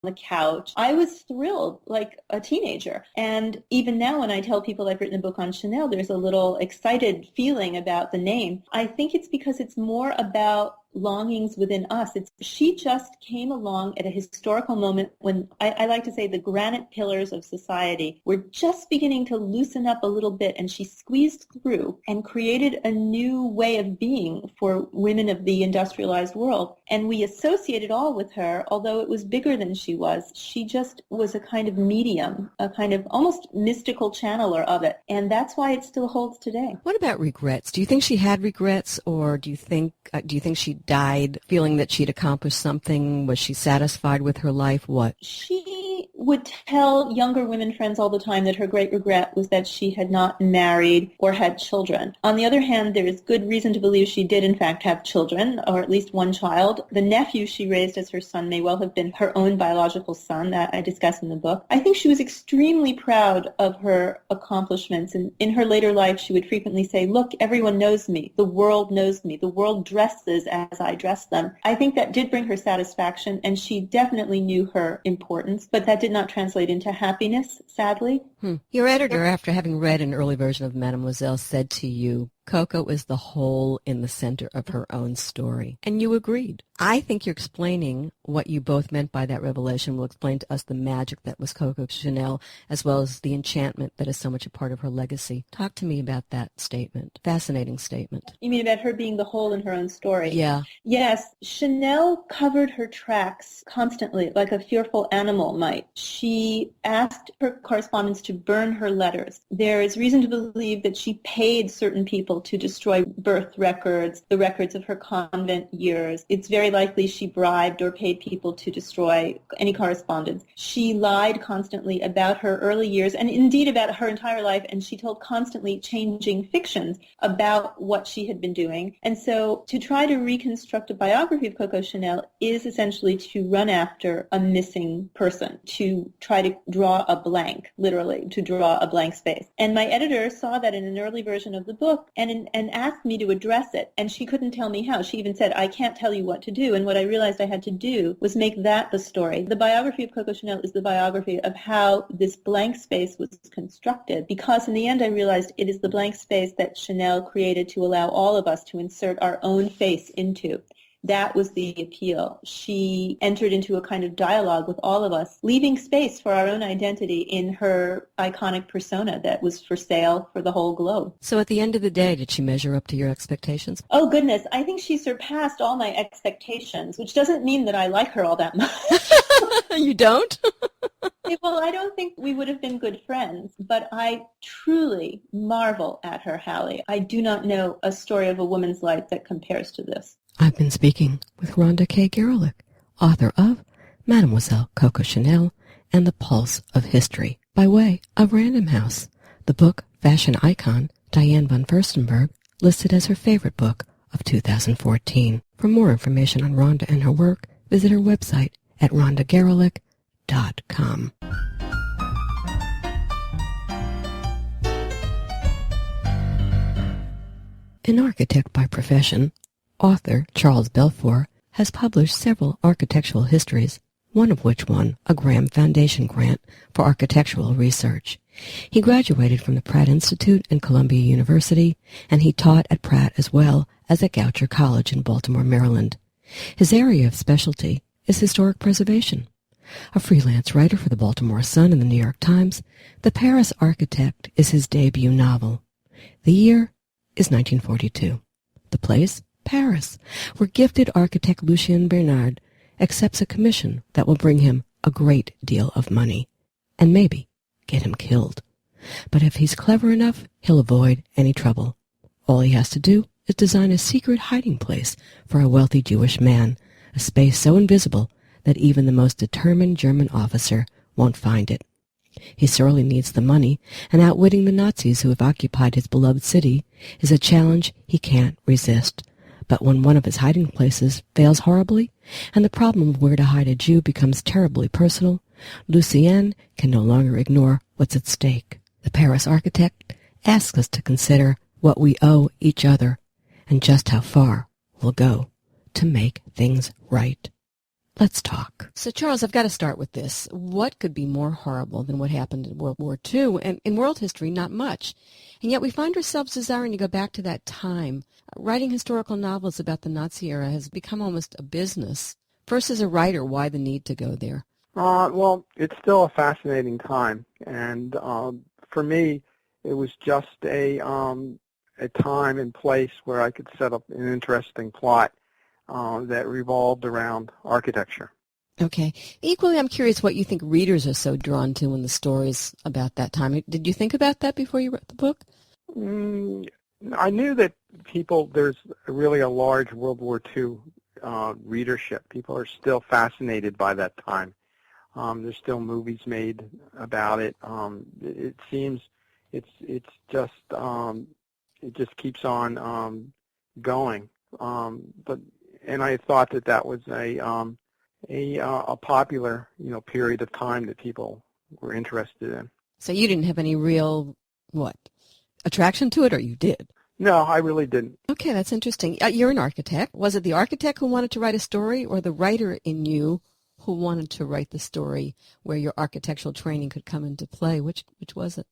the couch. I was thrilled like a teenager. And even now when I tell people I've written a book on Chanel, there's a little excited feeling about the name. I think it's because it's more about longings within us. She just came along at a historical moment when I like to say the granite pillars of society were just beginning to loosen up a little bit, and she squeezed through and created a new way of being for women of the industrialized world. And we associate it all with her, although it was bigger than she was. She just was a kind of medium, a kind of almost mystical channeler of it. And that's why it still holds today. What about regrets? Do you think she had regrets, or do you think she died feeling that she'd accomplished something? Was she satisfied with her life? What? She would tell younger women friends all the time that her great regret was that she had not married or had children. On the other hand, there is good reason to believe she did in fact have children, or at least one child. The nephew she raised as her son may well have been her own biological son, that I discuss in the book. I think she was extremely proud of her accomplishments, and in her later life she would frequently say, look, everyone knows me, the world knows me, the world dresses as I dress them. I think that did bring her satisfaction, and she definitely knew her importance, but that did not translate into happiness, sadly. Your editor, after having read an early version of Mademoiselle, said to you, Coco is the hole in the center of her own story. And you agreed. I think you're explaining what you both meant by that revelation. Will explain to us the magic that was Coco Chanel, as well as the enchantment that is so much a part of her legacy. Talk to me about that statement. Fascinating statement. You mean about her being the hole in her own story? Yeah. Yes. Chanel covered her tracks constantly, like a fearful animal might. She asked her correspondents to burn her letters. There is reason to believe that she paid certain people to destroy birth records, the records of her convent years. It's very likely she bribed or paid people to destroy any correspondence. She lied constantly about her early years and indeed about her entire life, and she told constantly changing fictions about what she had been doing. And so to try to reconstruct a biography of Coco Chanel is essentially to run after a missing person, to try to draw a blank, literally, to draw a blank space. And my editor saw that in an early version of the book and asked me to address it, and she couldn't tell me how. She even said, I can't tell you what to do, and what I realized I had to do was make that the story. The biography of Coco Chanel is the biography of how this blank space was constructed, because in the end I realized it is the blank space that Chanel created to allow all of us to insert our own face into. That was the appeal. She entered into a kind of dialogue with all of us, leaving space for our own identity in her iconic persona that was for sale for the whole globe. So at the end of the day, did she measure up to your expectations? Oh, goodness. I think she surpassed all my expectations, which doesn't mean that I like her all that much. You don't? Well, I don't think we would have been good friends, but I truly marvel at her, Halli. I do not know a story of a woman's life that compares to this. I've been speaking with Rhonda K. Garelick, author of Mademoiselle Coco Chanel and the Pulse of History, by way of Random House. The book, fashion icon Diane von Furstenberg listed as her favorite book of 2014. For more information on Rhonda and her work, visit her website at rhondagarelick.com. An architect by profession, author Charles Belfoure has published several architectural histories, one of which won a Graham Foundation grant for architectural research. He graduated from the Pratt Institute and Columbia University, and he taught at Pratt as well as at Goucher College in Baltimore, Maryland. His area of specialty is historic preservation. A freelance writer for the Baltimore Sun and the New York Times, The Paris Architect is his debut novel. The year is 1942. The place? Paris, where gifted architect Lucien Bernard accepts a commission that will bring him a great deal of money, and maybe get him killed. But if he's clever enough, he'll avoid any trouble. All he has to do is design a secret hiding place for a wealthy Jewish man, a space so invisible that even the most determined German officer won't find it. He sorely needs the money, and outwitting the Nazis who have occupied his beloved city is a challenge he can't resist. But when one of his hiding places fails horribly, and the problem of where to hide a Jew becomes terribly personal, Lucien can no longer ignore what's at stake. The Paris Architect asks us to consider what we owe each other and just how far we'll go to make things right. Let's talk. So, Charles, I've got to start with this. What could be more horrible than what happened in World War II? And in world history, not much. And yet we find ourselves desiring to go back to that time. Writing historical novels about the Nazi era has become almost a business. First, as a writer, why the need to go there? Well, it's still a fascinating time. And for me, it was just a time and place where I could set up an interesting plot that revolved around architecture. Okay. Equally, I'm curious what you think readers are so drawn to in the stories about that time. Did you think about that before you wrote the book? I knew that there's really a large World War II readership. People are still fascinated by that time. There's still movies made about it. It seems it just keeps on going. And I thought that was a popular, period of time that people were interested in. So you didn't have any real, attraction to it, or you did? No, I really didn't. Okay, that's interesting. You're an architect. Was it the architect who wanted to write a story, or the writer in you who wanted to write the story where your architectural training could come into play? Which was it?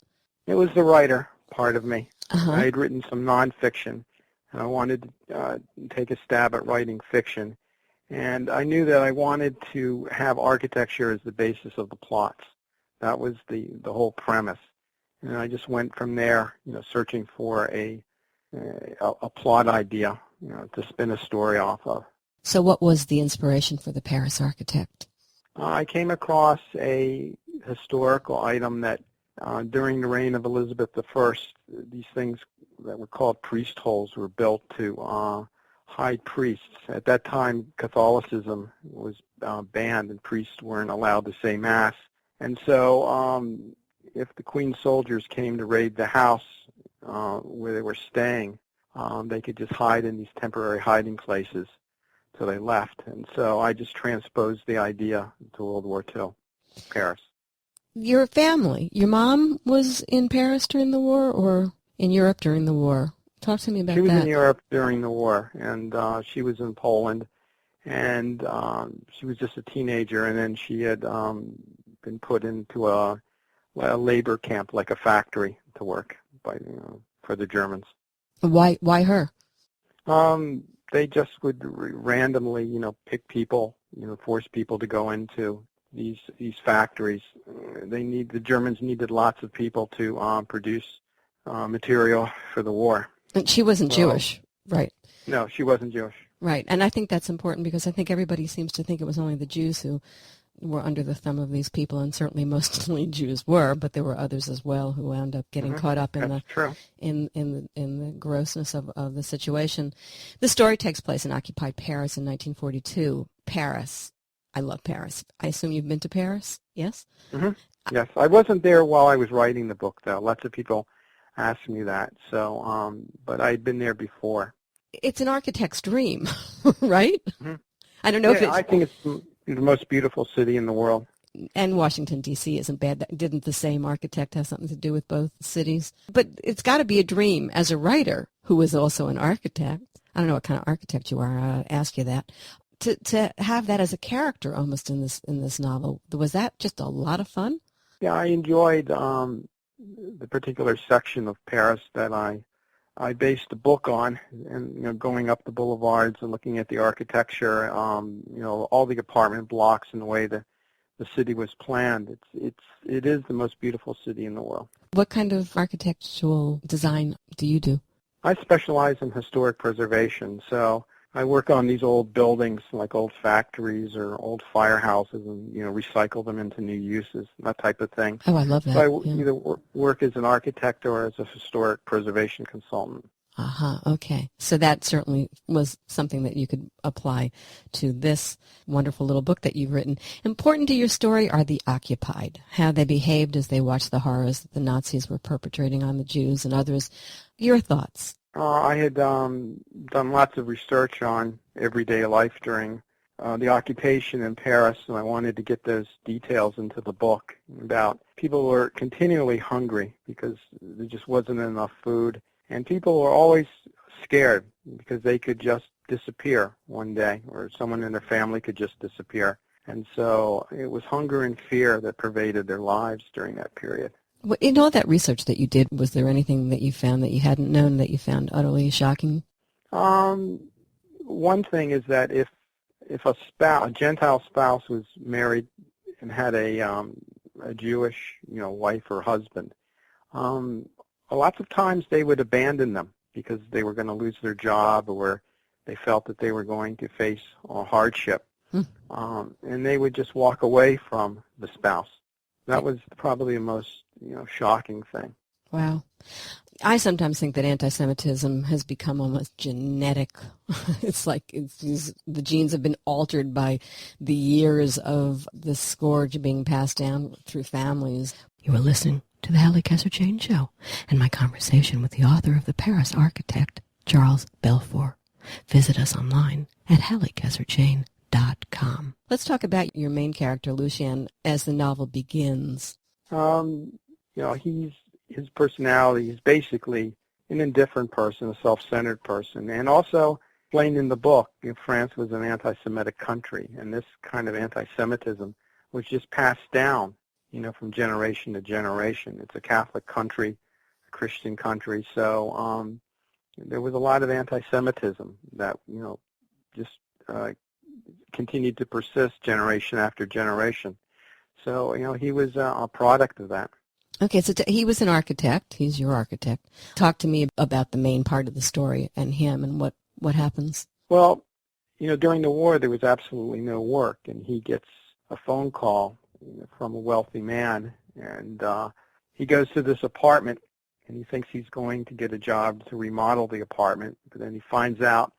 It was the writer part of me. Uh-huh. I had written some nonfiction, and I wanted to take a stab at writing fiction. And I knew that I wanted to have architecture as the basis of the plots. That was the whole premise. And I just went from there, searching for a plot idea, to spin a story off of. So what was the inspiration for the Paris architect? I came across a historical item that during the reign of Elizabeth I, these things that were called priest holes were built to hide priests. At that time, Catholicism was banned and priests weren't allowed to say Mass. And so if the Queen's soldiers came to raid the house where they were staying, they could just hide in these temporary hiding places till they left. And so I just transposed the idea to World War II, Paris. Your family, your mom was in Paris during the war or in Europe during the war? Talk to me about that. She was in Europe during the war, and she was in Poland, and she was just a teenager, and then she had been put into a labor camp, like a factory, to work for the Germans. Why her? They just would randomly, pick people, force people to go into these factories. The Germans needed lots of people to produce material for the war. And she wasn't Jewish, right? No, she wasn't Jewish. Right, and I think that's important because I think everybody seems to think it was only the Jews who were under the thumb of these people, and certainly mostly Jews were, but there were others as well who wound up getting caught up in the grossness of the situation. The story takes place in occupied Paris in 1942. Paris. I love Paris. I assume you've been to Paris, yes? Mm-hmm. Yes. I wasn't there while I was writing the book, though. Lots of people asked me that. So, but I'd been there before. It's an architect's dream, right? Mm-hmm. I don't know if I think it's the most beautiful city in the world. And Washington, D.C. isn't bad. Didn't the same architect have something to do with both cities? But it's got to be a dream as a writer who is also an architect. I don't know what kind of architect you are. I'll ask you that. To have that as a character almost in this novel, was that just a lot of fun? Yeah, I enjoyed the particular section of Paris that I based the book on, and going up the boulevards and looking at the architecture, all the apartment blocks and the way the city was planned. It is the most beautiful city in the world. What kind of architectural design do you do? I specialize in historic preservation, so I work on these old buildings like old factories or old firehouses and, recycle them into new uses, that type of thing. Oh, I love that. So I either work as an architect or as a historic preservation consultant. Okay. So that certainly was something that you could apply to this wonderful little book that you've written. Important to your story are the occupied, how they behaved as they watched the horrors that the Nazis were perpetrating on the Jews and others. Your thoughts? I had done lots of research on everyday life during the occupation in Paris, and I wanted to get those details into the book about people who were continually hungry because there just wasn't enough food, and people were always scared because they could just disappear one day, or someone in their family could just disappear. And so it was hunger and fear that pervaded their lives during that period. Well, in all that research that you did, was there anything that you found that you hadn't known that you found utterly shocking? One thing is that if a Gentile spouse was married and had a Jewish, wife or husband, lots of times they would abandon them because they were going to lose their job, or they felt that they were going to face a hardship, and they would just walk away from the spouse. That was probably the most shocking thing. Wow. I sometimes think that anti-Semitism has become almost genetic. It's like the genes have been altered by the years of the scourge being passed down through families. You are listening to the Halli Casser-Jayne Show and my conversation with the author of The Paris Architect, Charles Belfoure. Visit us online at hallicasserjayne.com. Let's talk about your main character, Lucien, as the novel begins. His personality is basically an indifferent person, a self-centered person, and also explained in the book, France was an anti-Semitic country, and this kind of anti-Semitism was just passed down, from generation to generation. It's a Catholic country, a Christian country, so there was a lot of anti-Semitism that, just continued to persist generation after generation. So, he was a product of that. Okay, so he was an architect. He's your architect. Talk to me about the main part of the story and him and what happens. Well, during the war there was absolutely no work, and he gets a phone call from a wealthy man, and he goes to this apartment, and he thinks he's going to get a job to remodel the apartment, but then he finds out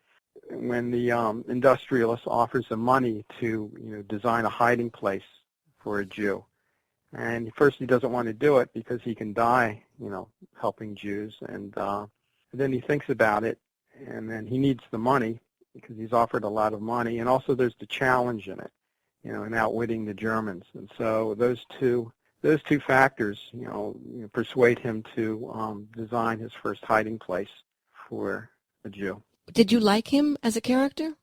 when the industrialist offers him money to design a hiding place for a Jew. And first he doesn't want to do it because he can die, helping Jews. And then he thinks about it, and then he needs the money because he's offered a lot of money. And also there's the challenge in it, in outwitting the Germans. And so those two factors, persuade him to design his first hiding place for a Jew. Did you like him as a character?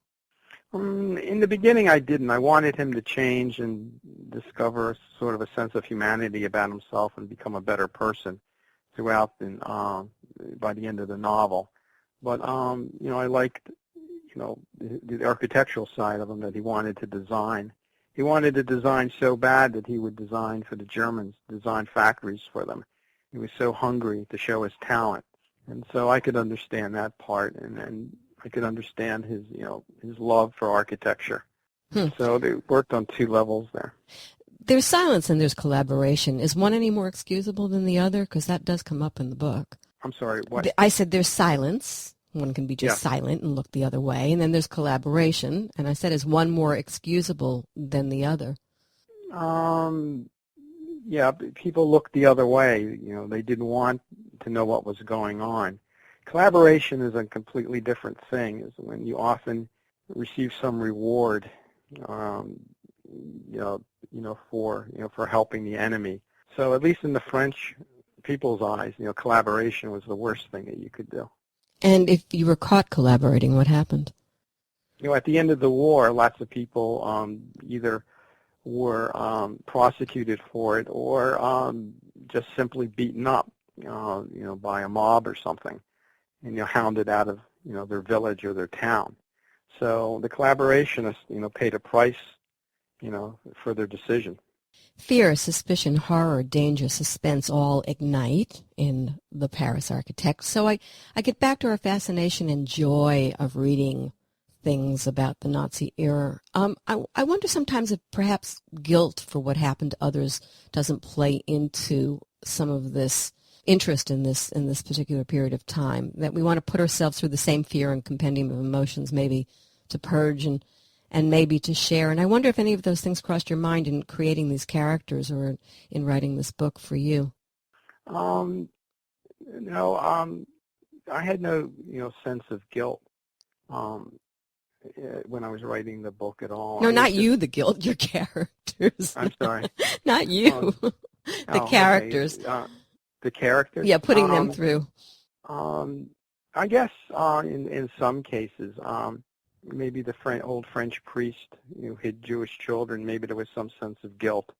In the beginning, I didn't. I wanted him to change and discover sort of a sense of humanity about himself and become a better person throughout by the end of the novel. But, I liked, the architectural side of him that he wanted to design. He wanted to design so bad that he would design for the Germans, design factories for them. He was so hungry to show his talent. And so I could understand that part, and I could understand his love for architecture. So they worked on two levels there. There's silence and there's collaboration. Is one any more excusable than the other? Because that does come up in the book. I'm sorry, what? I said there's silence. One can be just silent and look the other way. And then there's collaboration. And I said, is one more excusable than the other? Yeah, people looked the other way. They didn't want to know what was going on. Collaboration is a completely different thing. Is when you often receive some reward, for helping the enemy. So at least in the French people's eyes, collaboration was the worst thing that you could do. And if you were caught collaborating, what happened? At the end of the war, lots of people either were prosecuted for it or just simply beaten up, by a mob or something, and hounded out of their village or their town. So the collaborationists, paid a price, for their decision. Fear, suspicion, horror, danger, suspense all ignite in The Paris Architect. So I get back to our fascination and joy of reading things about the Nazi era. I wonder sometimes if perhaps guilt for what happened to others doesn't play into some of this interest in this particular period of time, that we want to put ourselves through the same fear and compendium of emotions, maybe to purge and maybe to share. And I wonder if any of those things crossed your mind in creating these characters or in writing this book for you. I had no, sense of guilt when I was writing the book at all. No, not you, the guilt, your characters. I'm sorry. Not you. The characters. Okay. The characters? Yeah, putting them through. I guess in some cases, maybe the old French priest who hid Jewish children, maybe there was some sense of guilt.